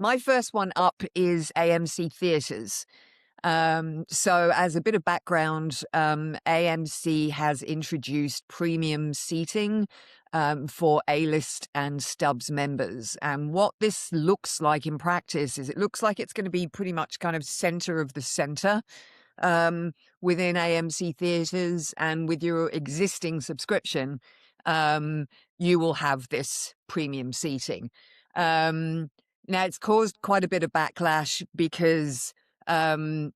My first one up is AMC theaters. So as a bit of background, AMC has introduced premium seating for A-list and Stubs members. And what this looks like in practice is it looks like it's going to be pretty much kind of center of the center within AMC theaters. And with your existing subscription, you will have this premium seating. Now, it's caused quite a bit of backlash because for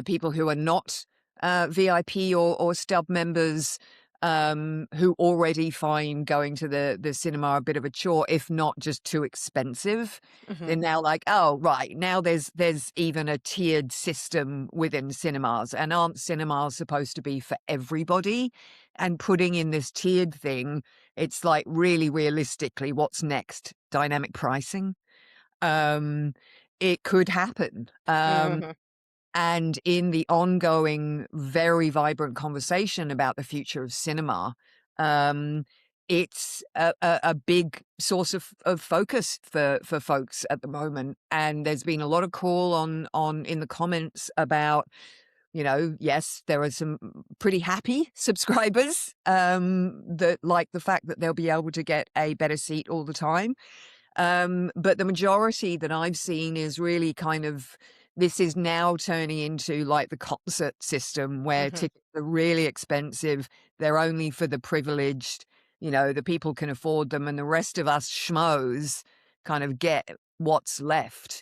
people who are not VIP or Stub members, who already find going to the cinema a bit of a chore, if not just too expensive. They're now like, oh, right, now there's even a tiered system within cinemas, and aren't cinemas supposed to be for everybody? And putting in this tiered thing, it's like, really realistically, what's next? Dynamic pricing? It could happen. Mhm. And in the ongoing, very vibrant conversation about the future of cinema, it's a big source of focus for folks at the moment. And there's been a lot of call on in the comments about, yes, there are some pretty happy subscribers that like the fact that they'll be able to get a better seat all the time. But the majority that I've seen is really kind of, this is now turning into like the concert system where Mhm. tickets are really expensive. They're only for the privileged, the people can afford them, and the rest of us schmoes kind of get what's left,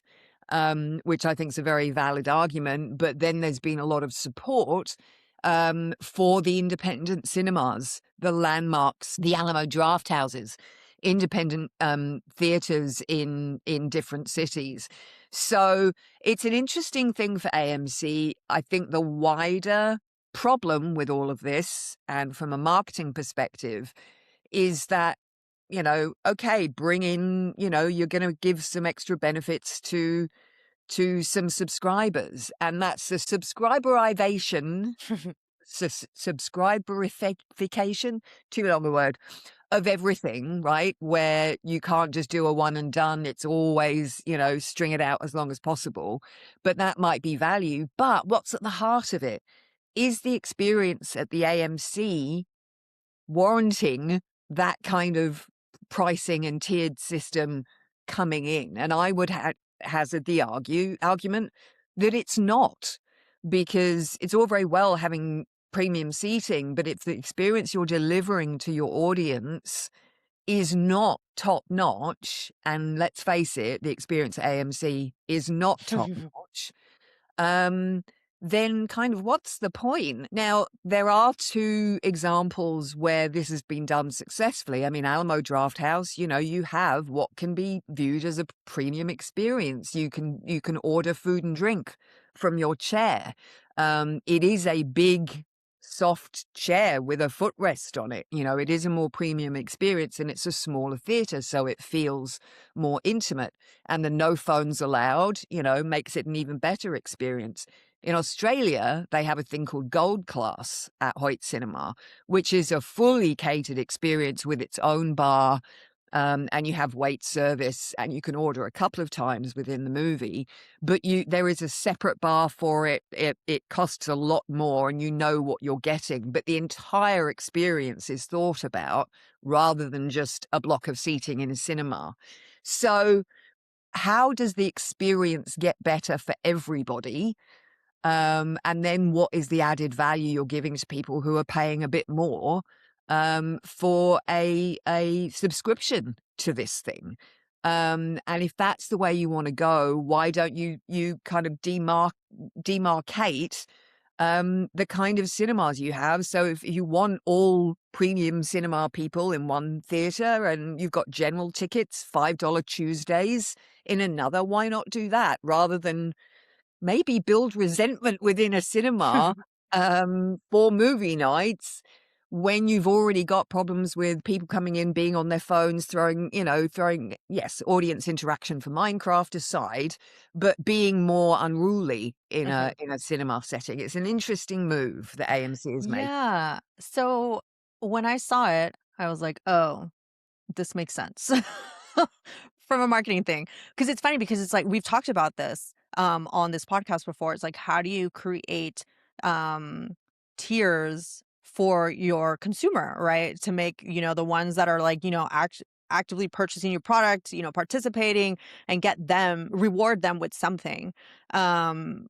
which I think is a very valid argument. But then there's been a lot of support for the independent cinemas, the landmarks, the Alamo Drafthouses, independent theaters in different cities. So it's an interesting thing for AMC. I think the wider problem with all of this, and from a marketing perspective, is that, okay, bring in, you're going to give some extra benefits to some subscribers, and that's the subscriberization, subscriberification, too long a word, of everything, right? Where you can't just do a one and done. It's always, string it out as long as possible. But that might be value. But what's at the heart of it is the experience at the AMC warranting that kind of pricing and tiered system coming in. And I would hazard the argument that it's not, because it's all very well having premium seating, but if the experience you're delivering to your audience is not top notch, and let's face it, the experience at AMC is not top notch, then kind of what's the point? Now, there are two examples where this has been done successfully. I mean, Alamo Drafthouse, you have what can be viewed as a premium experience. You can order food and drink from your chair. It is a big, soft chair with a footrest on it. It is a more premium experience, and it's a smaller theater, so it feels more intimate. And the no phones allowed, makes it an even better experience. In Australia, they have a thing called Gold Class at Hoyt Cinema, which is a fully catered experience with its own bar, and you have wait service, and you can order a couple of times within the movie, but there is a separate bar for it. It costs a lot more, and you know what you're getting, but the entire experience is thought about rather than just a block of seating in a cinema. So how does the experience get better for everybody? And then what is the added value you're giving to people who are paying a bit more for a subscription to this thing? And if that's the way you want to go, why don't you kind of demarcate the kind of cinemas you have? So if you want all premium cinema people in one theater, and you've got general tickets, $5 Tuesdays in another, why not do that rather than maybe build resentment within a cinema for movie nights, when you've already got problems with people coming in, being on their phones, throwing, yes, audience interaction for Minecraft aside, but being more unruly in Mhm. a cinema setting. It's an interesting move that AMC has made. Yeah. So when I saw it, I was like, "Oh, this makes sense." from a marketing thing. Because it's funny because it's like we've talked about this on this podcast before. It's like how do you create um tiers for your consumer, right? To make, the ones that are like, actively purchasing your product, participating and get them reward them with something. Um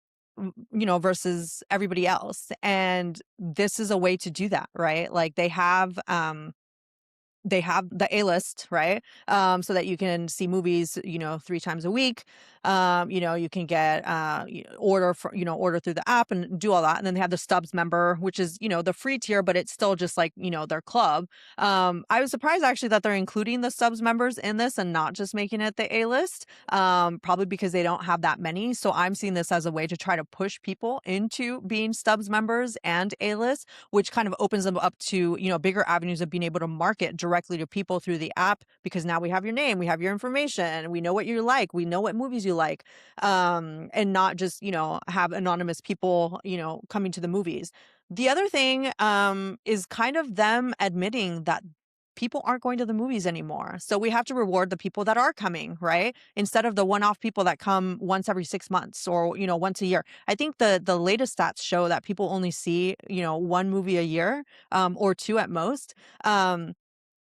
versus everybody else. And this is a way to do that, right? Like they have the A-list, right? So that you can see movies, 3 times a week. You can get order through the app and do all that. And then they have the Stubs member, which is, the free tier, but it's still just like, their club. I was surprised actually that they're including the Stubs members in this and not just making it the A-list. Probably because they don't have that many. So I'm seeing this as a way to try to push people into being Stubs members and A-list, which kind of opens them up to, bigger avenues of being able to market directly to people through the app because now we have your name, we have your information, we know what you like, we know what movies you like, and not just, have anonymous people, coming to the movies. The other thing is kind of them admitting that people aren't going to the movies anymore. So we have to reward the people that are coming, right? Instead of the one-off people that come once every 6 months or, once a year. I think the latest stats show that people only see, one movie a year, or two at most.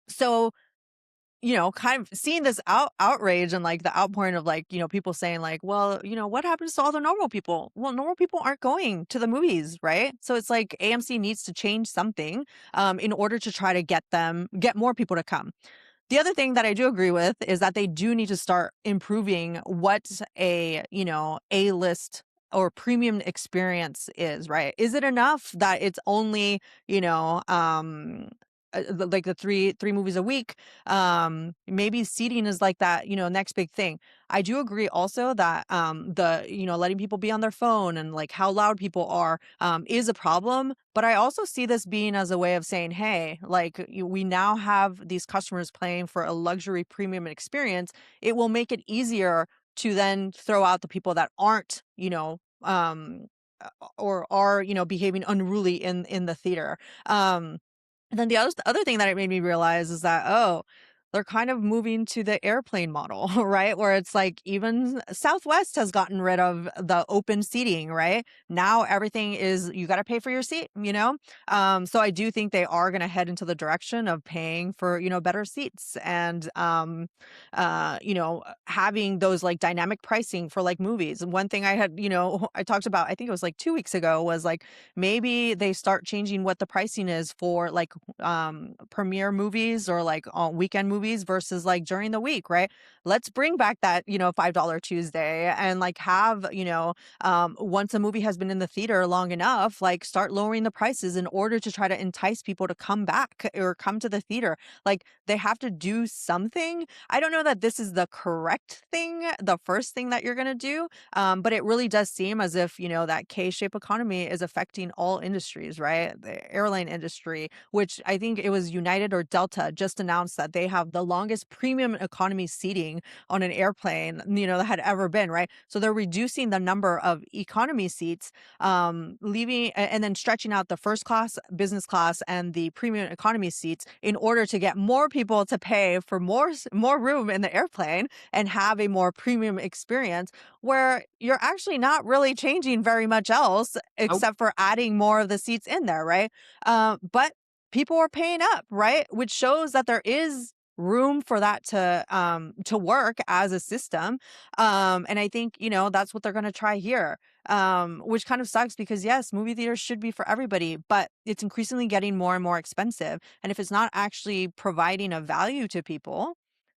So kind of seeing this outrage and like the outpouring of like, people saying like, well, what happens to all the normal people? Well, normal people aren't going to the movies, right? So it's like AMC needs to change something in order to try to get more people to come. The other thing that I do agree with is that they do need to start improving what A-list or premium experience is, right? Is it enough that it's only, like the three movies a week? Maybe seating is like that, next big thing. I do agree also that the letting people be on their phone and like how loud people are is a problem. But I also see this being as a way of saying, hey, like we now have these customers paying for a luxury premium experience. It will make it easier to then throw out the people that aren't, or are, behaving unruly in the theater. And then the other thing that it made me realize is that, oh, they're kind of moving to the airplane model, right? Where it's like even Southwest has gotten rid of the open seating, right? Now everything is you got to pay for your seat, So I do think they are going to head into the direction of paying for, better seats and, having those like dynamic pricing for like movies. And one thing I had, I talked about, I think it was like 2 weeks ago, was like maybe they start changing what the pricing is for like premiere movies or like weekend movies versus like during the week, right? Let's bring back that, $5 Tuesday and like have, once a movie has been in the theater long enough, like start lowering the prices in order to try to entice people to come back or come to the theater. Like they have to do something. I don't know that this is the correct thing, the first thing that you're going to do. But it really does seem as if, that K-shaped economy is affecting all industries, right? The airline industry, which I think it was United or Delta just announced that they have the longest premium economy seating on an airplane, that had ever been, right? So they're reducing the number of economy seats, leaving and then stretching out the first class, business class, and the premium economy seats in order to get more people to pay for more room in the airplane and have a more premium experience where you're actually not really changing very much else Nope. except for adding more of the seats in there, right? But people are paying up, right? Which shows that there is room for that to work as a system. And I think, that's what they're going to try here. Which kind of sucks because yes, movie theaters should be for everybody, but it's increasingly getting more and more expensive. And if it's not actually providing a value to people,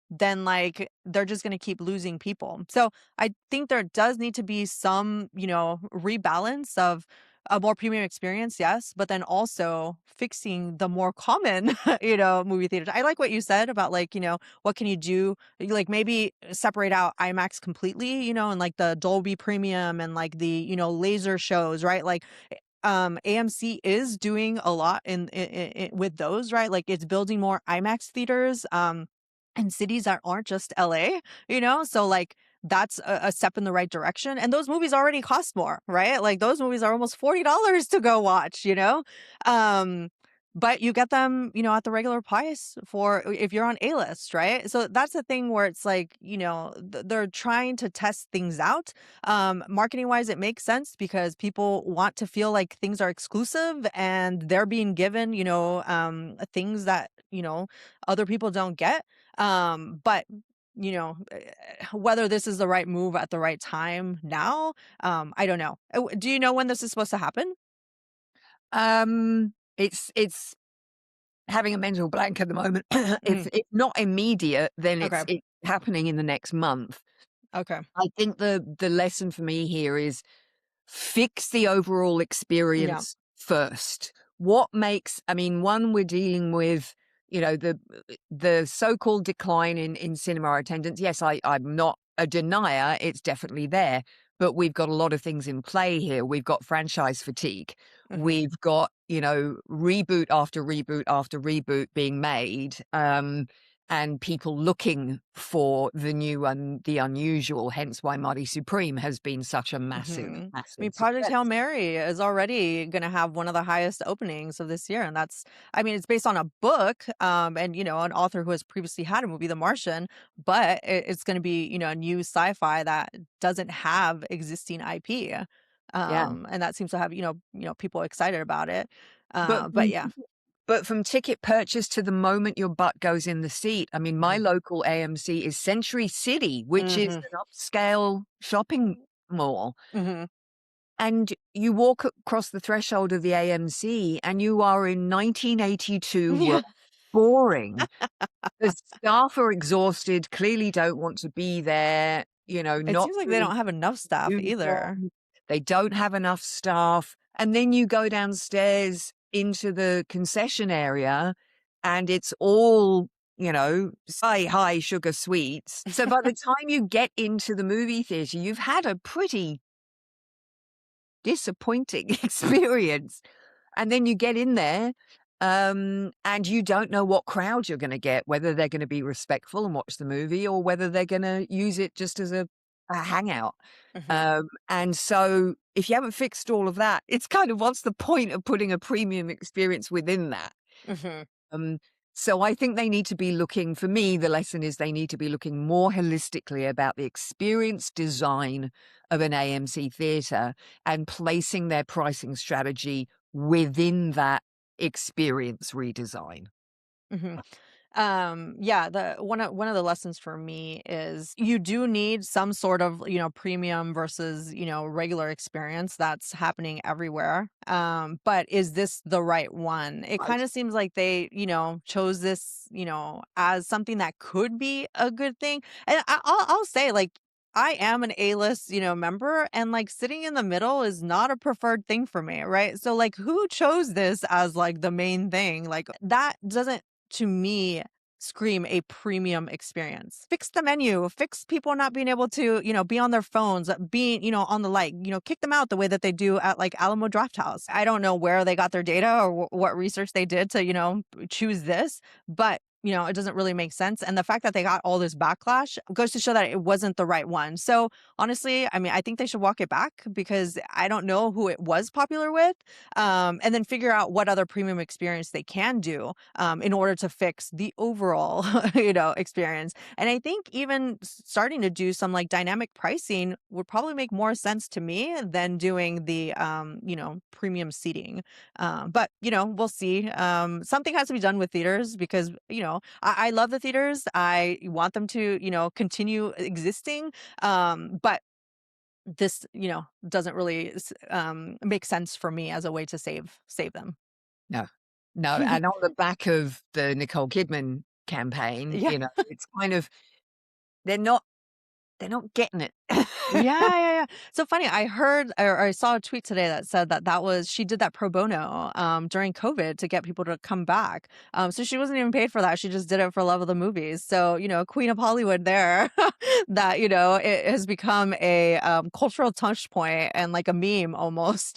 then like they're just going to keep losing people. So I think there does need to be some, rebalance of a more premium experience, yes, but then also fixing the more common, movie theaters. I like what you said about like, what can you do? Like maybe separate out IMAX completely, and like the Dolby Premium and like the, laser shows, right? Like AMC is doing a lot in with those, right? Like it's building more IMAX theaters. In cities that aren't just LA, So like that's a step in the right direction. And those movies already cost more, right? Like those movies are almost $40 to go watch, Um, but you get them, at the regular price for if you're on A-list, right? So that's the thing where it's like, they're trying to test things out. Marketing wise, it makes sense because people want to feel like things are exclusive and they're being given, things that, other people don't get. But whether this is the right move at the right time now, I don't know. Do you know when this is supposed to happen? It's having a mental blank at the moment. If Mhm. it's not immediate, then Okay. it's happening in the next month. Okay. I think the lesson for me here is fix the overall Yeah. experience first. What makes I mean, one, we're dealing with, the so-called decline in cinema attendance. Yes, I'm not a denier, it's definitely there, but we've got a lot of things in play here. We've got franchise fatigue. Mhm. We've got, reboot after reboot after reboot being made, and people looking for the new and the unusual, hence why Mighty Supreme has been such a massive, Mhm. I mean, massive Project Hail success. Mary is already gonna have one of the highest openings of this year, and that's I mean, it's based on a book, and, an author who has previously had a movie, The Martian, but it's gonna be, a new sci-fi that doesn't have existing IP, Yeah. and that seems to have, people excited about it, But but from yeah. but from ticket purchase to the moment your butt goes in the seat, I mean, my Mhm. local AMC is Century City, which is Mhm. an upscale shopping mall. Mhm. And you walk across the threshold of the AMC and you are in 1982 world Yeah. boring. The staff are exhausted, clearly don't want to be there, It not seems like they really don't have enough staff either. uniformed. They don't have enough staff. And then you go downstairs into the concession area and it's all, high sugar sweets. So by the time you get into the movie theater, you've had a pretty disappointing experience. And then you get in there, and you don't know what crowd you're gonna get, whether they're gonna be respectful and watch the movie or whether they're gonna use it just as a hangout. Mhm. And so if you haven't fixed all of that, it's kind of what's the point of putting a premium experience within that? Mhm. Um, so I think they need to be looking for me, the lesson is they need to be looking more holistically about the experience design of an AMC theater and placing their pricing strategy within that experience redesign. Mhm. Yeah, the one of the lessons for me is you do need some sort of, premium versus, regular experience that's happening everywhere. But is this the right one? It Right. kind of seems like they, chose this, as something that could be a good thing. And I'll say like I am an A-list, member and like sitting in the middle is not a preferred thing for me, right? So like who chose this as like the main thing? Like that doesn't to me scream a premium experience. Fix the menu, fix people not being able to, be on their phones, being, on the light, kick them out the way that they do at like Alamo Drafthouse. I don't know where they got their data or what research they did to, choose this, but it doesn't really make sense. And the fact that they got all this backlash goes to show that it wasn't the right one. So honestly, I mean, I think they should walk it back because I don't know who it was popular with. And then figure out what other premium experience they can do in order to fix the overall, experience. And I think even starting to do some like dynamic pricing would probably make more sense to me than doing the, premium seating. But we'll see. Something has to be done with theaters because I love the theaters. I want them to continue existing. But this doesn't really make sense for me as a way to save them. No. No, and on the back of the Nicole Kidman campaign, Yeah. it's kind of they're not they're not getting it. Yeah, yeah, yeah. So funny. I heard or I saw a tweet today that said that that was she did that pro bono during COVID to get people to come back. So she wasn't even paid for that. She just did it for love of the movies. So Queen of Hollywood there, that it has become a cultural touch point and like a meme almost.